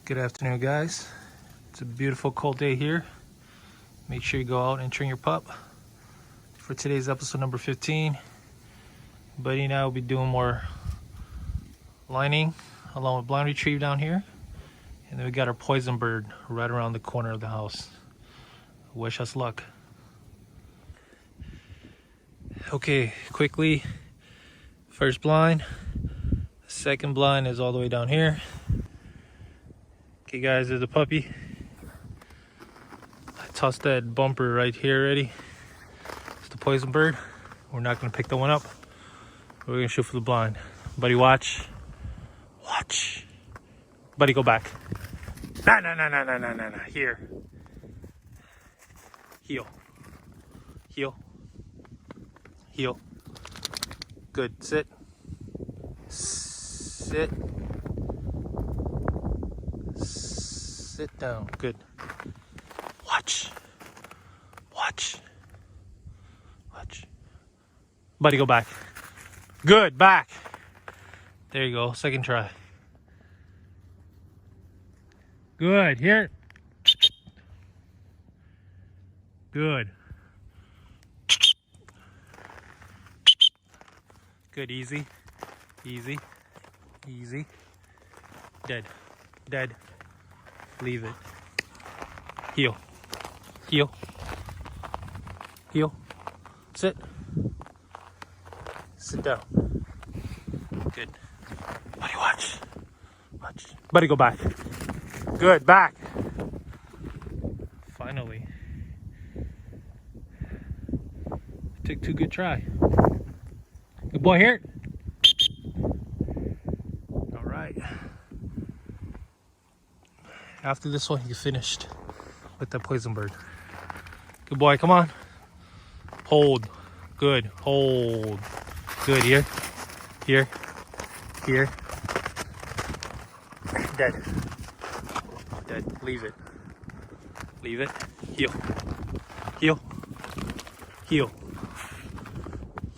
Good afternoon, guys. It's a beautiful cold day here. Make sure you go out and train your pup. For today's episode number 15, Buddy and I will be doing more lining along with blind retrieve down here. And then we got our poison bird right around the corner of the house. Wish us luck. Okay, quickly, first blind. Second blind is all the way down here. Okay guys, there's a puppy. I tossed that bumper right here already. It's the poison bird. We're not gonna pick that one up. We're gonna shoot for the blind. Buddy, watch. Watch. Buddy, go back. Nah. Here. Heel. Heel. Heel. Good. Sit. Sit. Sit down. Good. Watch. Watch. Watch. Buddy, go back. Good. Back. There you go. Second try. Good. Here. Good. Good. Easy. Easy. Easy. Dead. Dead. Leave it. Heel. Heel. Heel. Sit. Sit down. Good. Buddy, watch. Watch. Buddy, go back. Good. Back. Finally. Took two good try. Good boy here. All right. After this one, you finished with that poison bird. Good boy, come on. Hold. Good. Hold. Good. Here. Here. Here. Dead. Dead. Leave it. Leave it. Heel. Heel. Heel.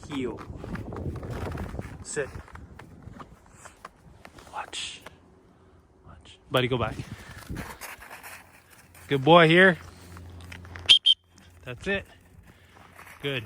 Heel. Sit. Watch. Watch. Buddy, go back. Good boy here. That's it. Good.